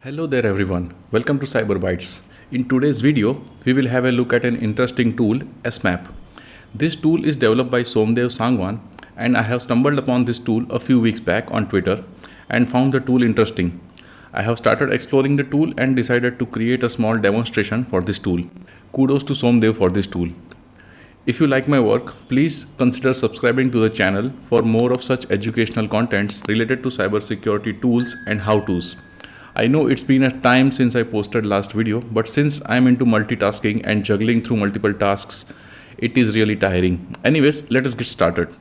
Hello there everyone, welcome to Cyber Bytes. In today's video, we will have a look at an interesting tool, Smap. This tool is developed by Somdev Sangwan and I have stumbled upon this tool a few weeks back on Twitter and found the tool interesting. I have started exploring the tool and decided to create a small demonstration for this tool. Kudos to Somdev for this tool. If you like my work, please consider subscribing to the channel for more of such educational contents related to cybersecurity tools and how-tos. I know it's been a time since I posted last video, but since I'm into multitasking and juggling through multiple tasks, it is really tiring. Anyways, let us get started.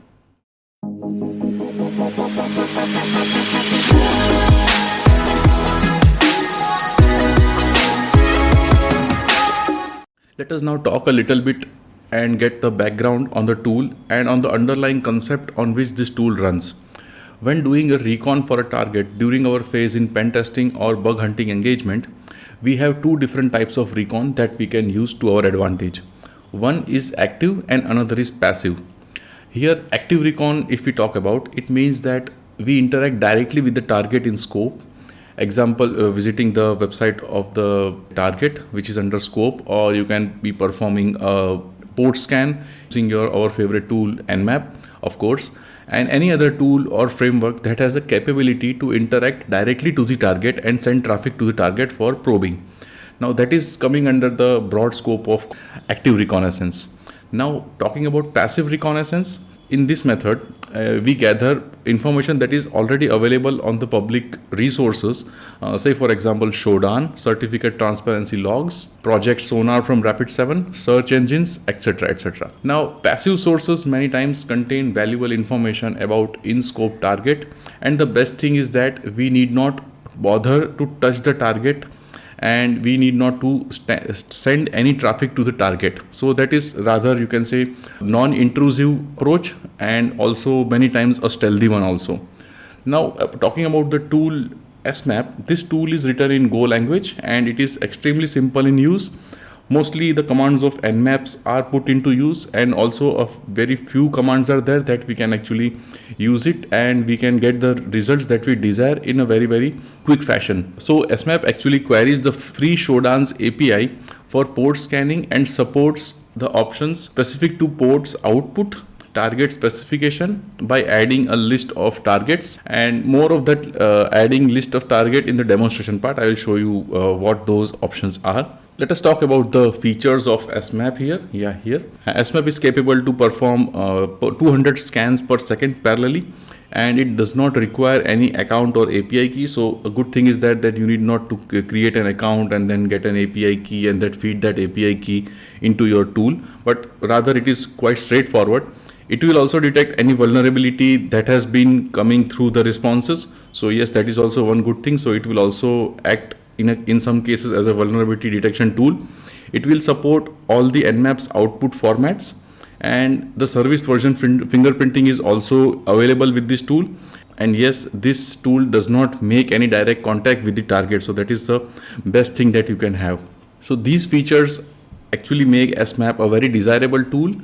Let us now talk a little bit and get the background on the tool and on the underlying concept on which this tool runs. When doing a recon for a target during our phase in pen testing or bug hunting engagement, we have two different types of recon that we can use to our advantage. One is active and another is passive. Here, active recon, if we talk about, it means that we interact directly with the target in scope. Example, visiting the website of the target, which is under scope, or you can be performing a port scan using our favorite tool, nmap, of course, and any other tool or framework that has a capability to interact directly to the target and send traffic to the target for probing. Now that is coming under the broad scope of active reconnaissance. Now talking about passive reconnaissance, in this method, we gather information that is already available on the public resources, say for example Shodan, certificate transparency logs, project sonar from Rapid7, search engines, etc. etc. Now passive sources many times contain valuable information about in-scope target, and the best thing is that we need not bother to touch the target and we need not to send any traffic to the target. So that is rather, you can say, non-intrusive approach, and also many times a stealthy one also. Now talking about the tool Smap, this tool is written in Go language and it is extremely simple in use. Mostly the commands of nmaps are put into use, and also a very few commands are there that we can actually use it and we can get the results that we desire in a very quick fashion. So Smap actually queries the free Shodan's API for port scanning and supports the options specific to ports output, target specification, by adding a list of targets, and more of that adding list of target in the demonstration part. I will show you what those options are. Let us talk about the features of Smap here. Here Smap is capable to perform 200 scans per second parallelly, and it does not require any account or API key. So a good thing is that you need not to create an account and then get an API key and that feed that API key into your tool, but rather it is quite straightforward. It will also detect any vulnerability that has been coming through the responses. So yes, that is also one good thing. So it will also act in some cases as a vulnerability detection tool. It will support all the nmap's output formats, and the service version fingerprinting is also available with this tool. And yes, this tool does not make any direct contact with the target, so that is the best thing that you can have. So these features actually make Smap a very desirable tool,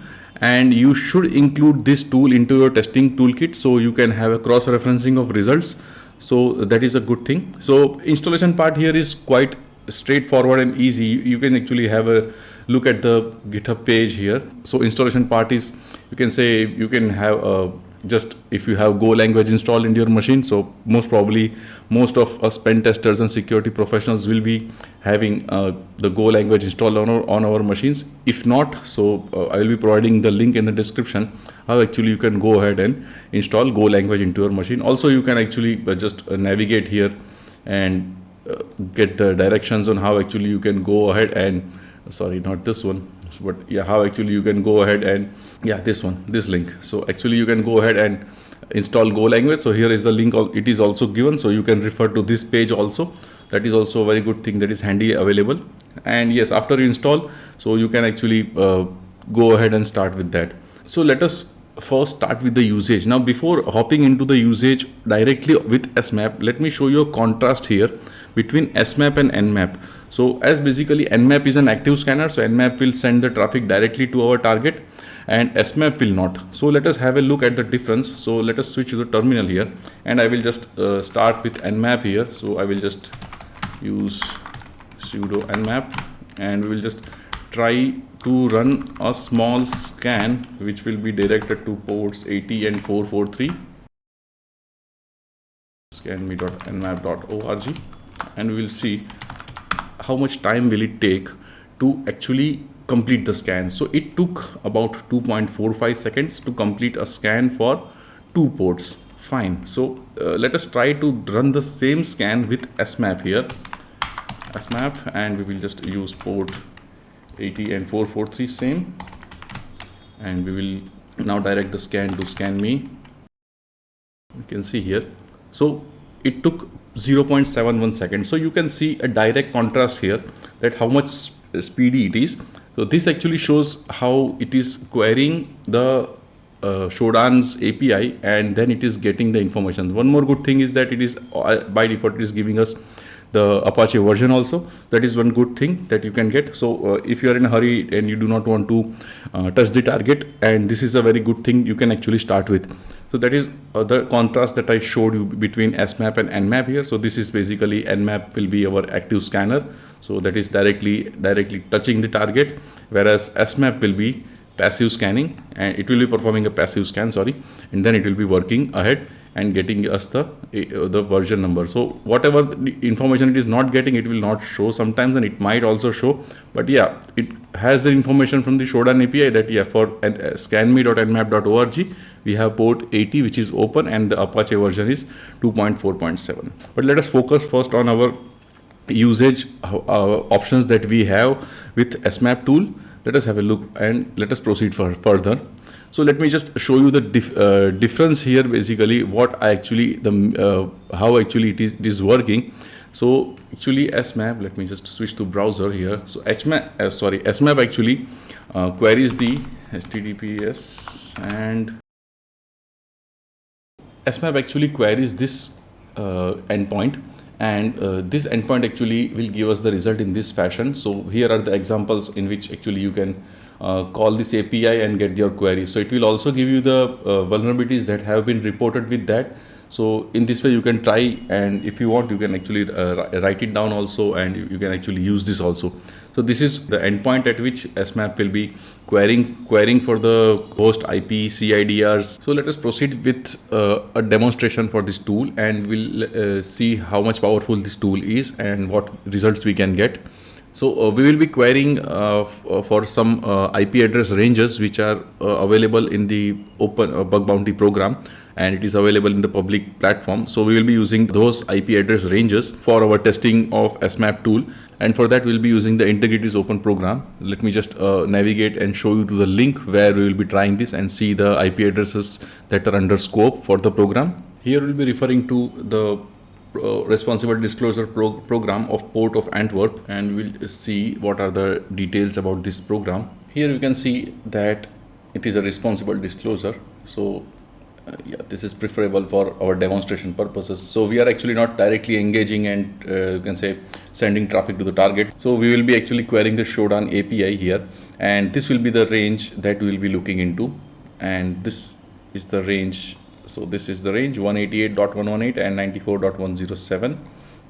and you should include this tool into your testing toolkit so you can have a cross-referencing of results. So that is a good thing. So installation part here is quite straightforward and easy. You can actually have a look at the GitHub page here. So installation part is, you can say, you can have just if you have Go language installed in your machine. So most probably most of us pen testers and security professionals will be having the Go language installed on our machines. If not, so I will be providing the link in the description how actually you can go ahead and install Go language into your machine. Also you can actually just navigate here and get the directions on how actually you can go ahead and, sorry, not this one, but yeah, how actually you can go ahead and, yeah, this link. So actually you can go ahead and install Go language. So here is the link, it is also given, so you can refer to this page also. That is also a very good thing that is handy available. And yes, after you install, so you can actually go ahead and start with that. So let us first start with the usage. Now before hopping into the usage directly with Smap, let me show you a contrast here between Smap and nmap. So as basically nmap is an active scanner, so nmap will send the traffic directly to our target and Smap will not. So let us have a look at the difference. So let us switch to the terminal here, and I will just start with nmap here. So I will just use sudo nmap, and we will just try to run a small scan which will be directed to ports 80 and 443. scanme.nmap.org, and we will see how much time will it take to actually complete the scan. So it took about 2.45 seconds to complete a scan for 2 ports. Fine. So let us try to run the same scan with smap here. Smap, and we will just use port 80 and 443 same, and we will now direct the scan to scan me. You can see here, so it took 0.71 seconds. So you can see a direct contrast here, that how much speedy it is. So this actually shows how it is querying the Shodan's API, and then it is getting the information. One more good thing is that it is by default it is giving us the Apache version also. That is one good thing that you can get. So if you are in a hurry and you do not want to touch the target, and this is a very good thing you can actually start with. So that is the contrast that I showed you between smap and nmap here. So this is basically nmap will be our active scanner, so that is directly touching the target, whereas smap will be passive scanning, and it will be performing a passive scan, and then it will be working ahead and getting us the version number. So whatever the information it is not getting, it will not show sometimes, and it might also show, but yeah, it has the information from the Shodan API that for scanme.nmap.org we have port 80 which is open, and the Apache version is 2.4.7. But let us focus first on our usage options that we have with smap tool. Let us have a look and let us proceed further. So let me just show you the difference here, basically what I actually how actually it is working. So actually smap, let me just switch to browser here. So smap actually queries the https, and smap actually queries this endpoint, and this endpoint actually will give us the result in this fashion. So here are the examples in which actually you can call this API and get your query. So it will also give you the vulnerabilities that have been reported with that. So in this way you can try, and if you want you can actually write it down also, and you can actually use this also. So this is the endpoint at which smap will be querying for the host IP CIDRs. So let us proceed with a demonstration for this tool, and we'll see how much powerful this tool is and what results we can get. So we will be querying for some IP address ranges which are available in the open bug bounty program, and it is available in the public platform. So we will be using those IP address ranges for our testing of smap tool, and for that we will be using the Integrity's open program. Let me just navigate and show you to the link where we will be trying this and see the IP addresses that are under scope for the program. Here we will be referring to the responsible disclosure program of Port of Antwerp, and we'll see what are the details about this program. Here you can see that it is a responsible disclosure. So yeah, this is preferable for our demonstration purposes. So we are actually not directly engaging and you can say sending traffic to the target. So we will be actually querying the Shodan API here, and this will be the range that we will be looking into, and this is the range. So this is the range 188.118 and 94.107.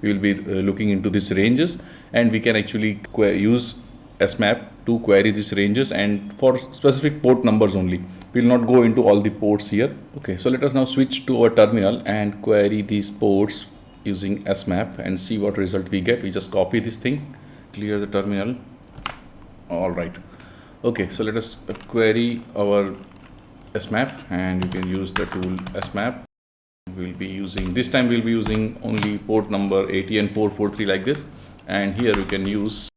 We will be looking into these ranges, and we can actually use smap to query these ranges, and for specific port numbers only. We will not go into all the ports here. Okay, so let us now switch to our terminal and query these ports using smap and see what result we get. We just copy this thing, clear the terminal. All right. Okay, so let us query our smap, and you can use the tool smap. We'll be using this time we'll be using only port number 80 and 443 like this, and here we can use.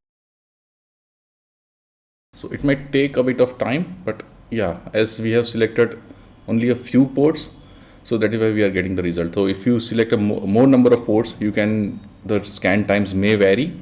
So it might take a bit of time, but yeah, as we have selected only a few ports, so that is why we are getting the result. So if you select a more number of ports, the scan times may vary,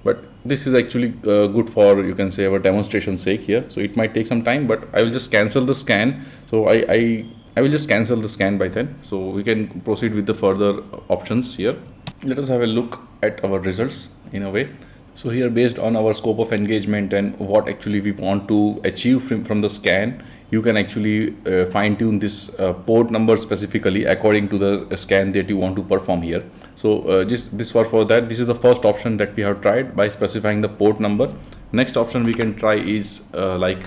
but this is actually good for, you can say, our demonstration sake here. So it might take some time, but I will just cancel the scan. So I will just cancel the scan by then, so we can proceed with the further options here. Let us have a look at our results in a way. So here, based on our scope of engagement and what actually we want to achieve from the scan, you can actually fine tune this port number specifically according to the scan that you want to perform here. So this for that, this is the first option that we have tried by specifying the port number. Next option we can try is like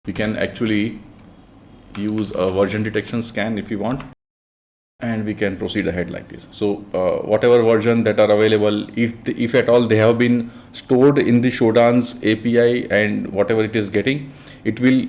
we can actually use a version detection scan if you want, and we can proceed ahead like this. So whatever version that are available, if at all they have been stored in the Shodan's API and whatever it is getting, it will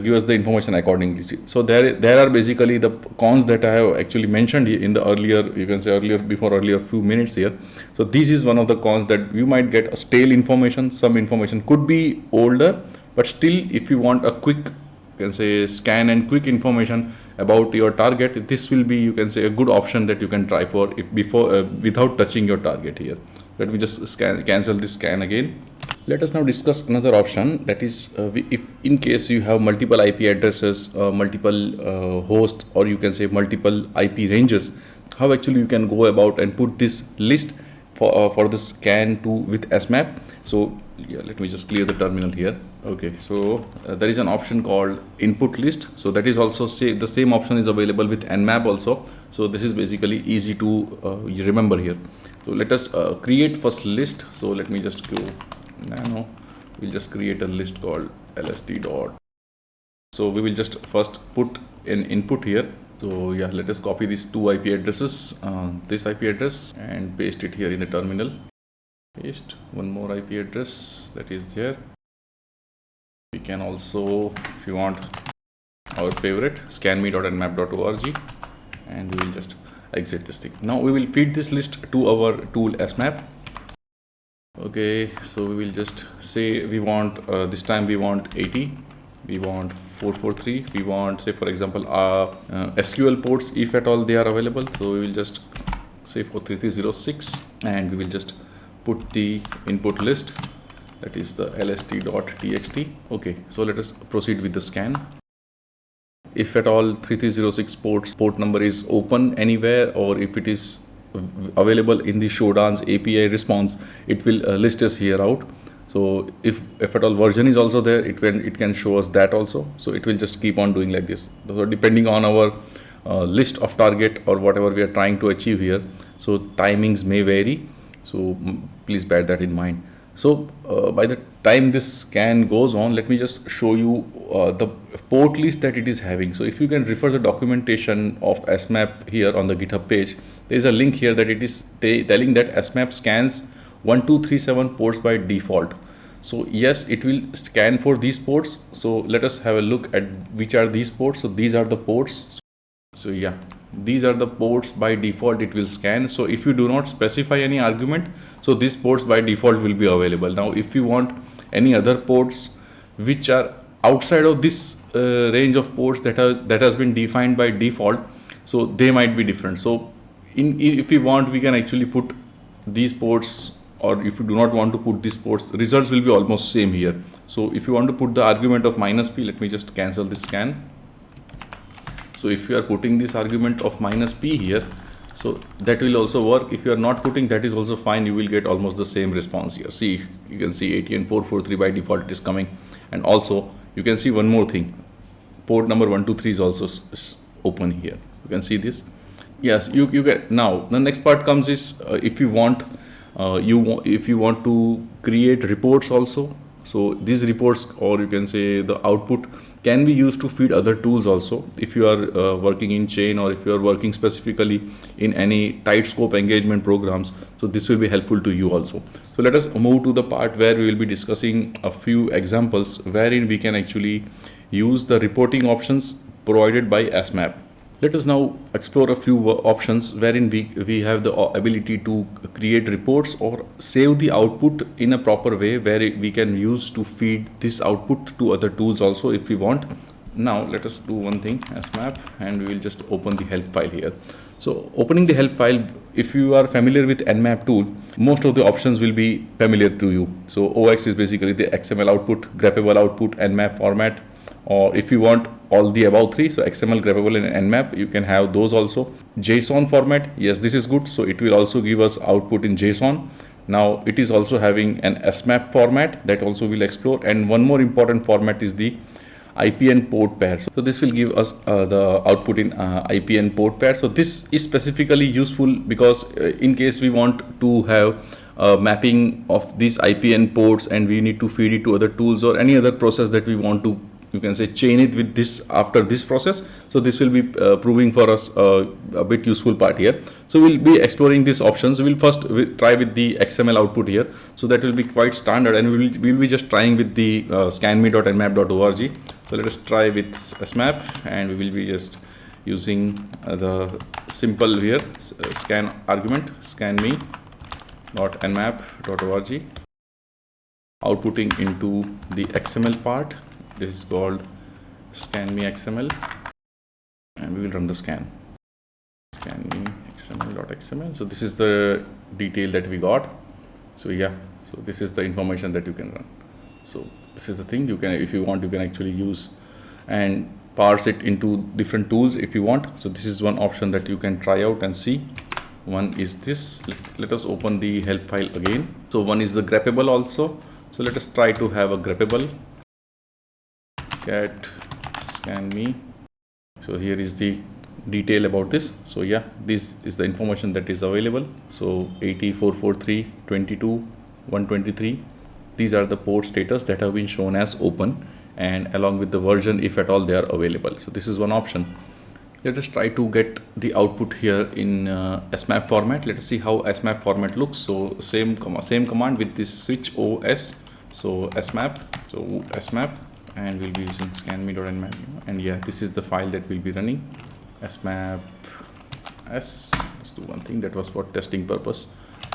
give us the information accordingly. So there are basically the cons that I have actually mentioned in the earlier, you can say earlier few minutes here. So this is one of the cons, that you might get a stale information. Some information could be older, but still if you want a quick, you can say, scan and quick information about your target, this will be, you can say, a good option that you can try for without touching your target here. Let me just cancel this scan again. Let us now discuss another option, that is if in case you have multiple IP addresses, multiple hosts, or you can say multiple IP ranges, how actually you can go about and put this list for the scan to with Smap. So yeah, let me just clear the terminal here. Okay, so there is an option called input list. So that is also the same option is available with nmap also. So this is basically easy to remember here. So let us create first list. So let me just go nano. We'll just create a list called lst dot. So we will just first put an input here. So yeah, let us copy these two IP addresses, this IP address, and paste it here in the terminal. Paste one more IP address that is here. We can also, if you want, our favorite, scanme.nmap.org, and we will just exit this thing. Now we will feed this list to our tool Smap. Okay, so we will just say we want this time we want 80, we want 443, we want, say for example, SQL ports if at all they are available. So we will just say 43306, and we will just put the input list, that is the lst.txt. Okay, so let us proceed with the scan. If at all 3306 port number is open anywhere, or if it is available in the Shodan's API response, it will list us here out. So if at all version is also there, it can show us that also. So it will just keep on doing like this. So depending on our list of target or whatever we are trying to achieve here, so timings may vary. So please bear that in mind. So by the time this scan goes on, let me just show you the port list that it is having. So if you can refer the documentation of Smap here on the GitHub page, there is a link here that it is telling that Smap scans 1237 ports by default. So yes, it will scan for these ports. So let us have a look at which are these ports. So these are the ports. So yeah, these are the ports by default it will scan. So if you do not specify any argument, so these ports by default will be available. Now if you want any other ports which are outside of this range of ports that has been defined by default, so they might be different. So if we want, we can actually put these ports, or if you do not want to put these ports, results will be almost same here. So if you want to put the argument of -p, let me just cancel this scan. So if you are putting this argument of -p here, so that will also work. If you are not putting, that is also fine. You will get almost the same response here. See, you can see 80 and 443 by default it is coming. And also you can see one more thing. Port number 123 is also open here. You can see this. Yes, you get. Now the next part comes is if you want to create reports also. So these reports, or you can say the output, can be used to feed other tools also. If you are working in chain, or if you are working specifically in any tight scope engagement programs, so this will be helpful to you also. So let us move to the part where we will be discussing a few examples wherein we can actually use the reporting options provided by Smap. Let us now explore a few options wherein we have the ability to create reports or save the output in a proper way, where we can use to feed this output to other tools also if we want. Now let us do one thing, Smap, and we will just open the help file here. So opening the help file, if you are familiar with nmap tool, most of the options will be familiar to you. So OX is basically the XML output, greppable output, nmap format, or if you want all the above three, so XML, greppable and nmap, you can have those also. JSON format, yes, this is good. So it will also give us output in JSON. Now it is also having an Smap format that also we'll explore, and one more important format is the IPN port pair. So this will give us the output in IPN port pair. So this is specifically useful because in case we want to have mapping of these IPN ports and we need to feed it to other tools or any other process that we want to, you can say, chain it with this after this process. So this will be proving for us a bit useful part here. So we'll be exploring these options. We'll first try with the XML output here. So that will be quite standard, and we'll be just trying with the scanme.nmap.org. So let us try with Smap, and we will be just using the simple here scan argument scanme.nmap.org, outputting into the XML part. This is called scanme XML, and we will run the scan scanme xml.xml. So this is the detail that we got. So yeah, so this is the information that you can run. So this is the thing you can, if you want, you can actually use and parse it into different tools if you want. So this is one option that you can try out and see. One is this. Let us open the help file again. So one is the greppable also. So let us try to have a greppable cat scanme. So here is the detail about this. So yeah, this is the information that is available. So 8443.22.123, these are the port status that have been shown as open, and along with the version if at all they are available. So this is one option. Let us try to get the output here in Smap format. Let us see how Smap format looks. So same command with this switch OS. So Smap, and we'll be using scanme.nmap, and yeah, this is the file that we'll be running. Smap s. Let's do one thing that was for testing purpose.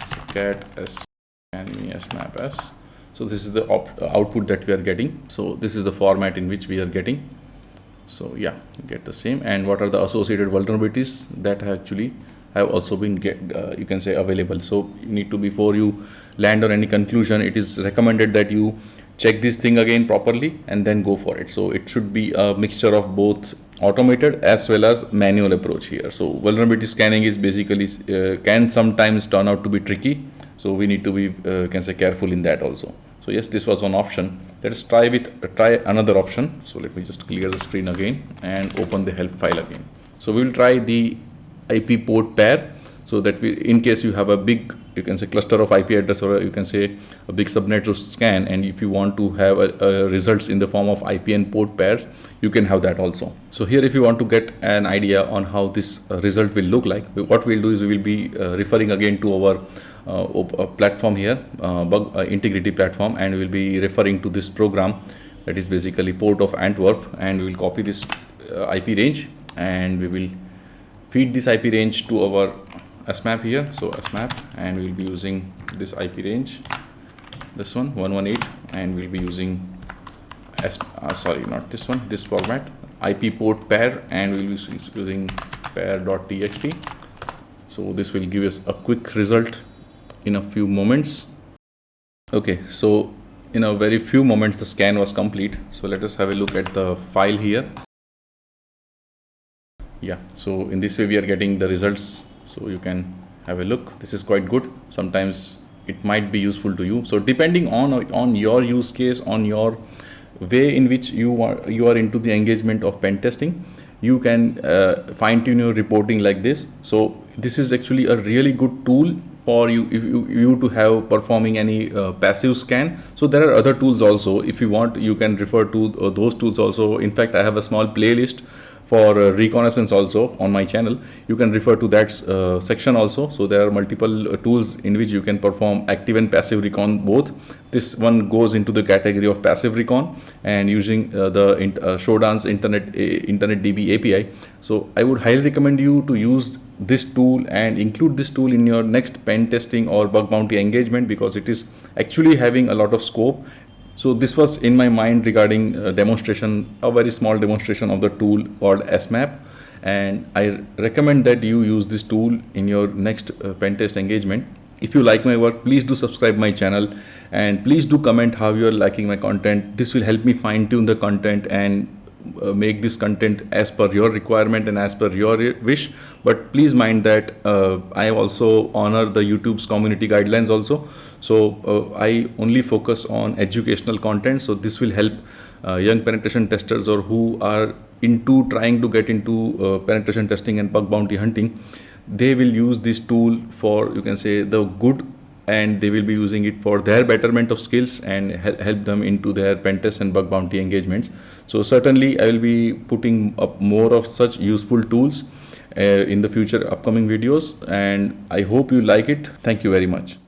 So cat s scanme smap s. So this is the output that we are getting. So this is the format in which we are getting. So yeah, you get the same. And what are the associated vulnerabilities that actually have also been you can say available. So you need to, before you land on any conclusion, it is recommended that you check this thing again properly and then go for it. So it should be a mixture of both automated as well as manual approach here. So vulnerability scanning is basically can sometimes turn out to be tricky. So we need to be can say careful in that also. So yes, this was one option. Let us try another option. So let me just clear the screen again and open the help file again. So we will try the IP port pair, so that in case you have a big, you can say, cluster of IP address, or you can say a big subnet to scan, and if you want to have results in the form of IPN port pairs, you can have that also. So here, if you want to get an idea on how this result will look like, what we'll do is we will be referring again to our platform here, bug integrity platform, and we will be referring to this program that is basically port of Antwerp, and we will copy this IP range, and we will feed this IP range to our Smap here. So Smap, and we will be using this IP range, this one 118, and we'll be using sorry, not this one, this format, IP port pair, and we'll be using pair.txt. So this will give us a quick result in a few moments. Okay, so in a very few moments the scan was complete. So let us have a look at the file here. Yeah, so in this way we are getting the results. So you can have a look. This is quite good. Sometimes it might be useful to you. So depending on your use case, on your way in which you are into the engagement of pen testing, you can fine tune your reporting like this. So this is actually a really good tool for you if you to have performing any passive scan. So there are other tools also. If you want, you can refer to those tools also. In fact, I have a small playlist for reconnaissance also on my channel. You can refer to that section also. So there are multiple tools in which you can perform active and passive recon both. This one goes into the category of passive recon, and using the Shodan's Internetdb API. So I would highly recommend you to use this tool and include this tool in your next pen testing or bug bounty engagement, because it is actually having a lot of scope. So this was in my mind regarding demonstration, a very small demonstration of the tool called Smap, and I recommend that you use this tool in your next pen test engagement. If you like my work, please do subscribe my channel, and please do comment how you are liking my content. This will help me fine tune the content and make this content as per your requirement and as per your wish. But please mind that I also honor the YouTube's community guidelines also. So I only focus on educational content. So this will help young penetration testers or who are into trying to get into penetration testing and bug bounty hunting. They will use this tool for, you can say, the good, and they will be using it for their betterment of skills and help them into their pen test and bug bounty engagements. So certainly I will be putting up more of such useful tools in the future upcoming videos, and I hope you like it. Thank you very much.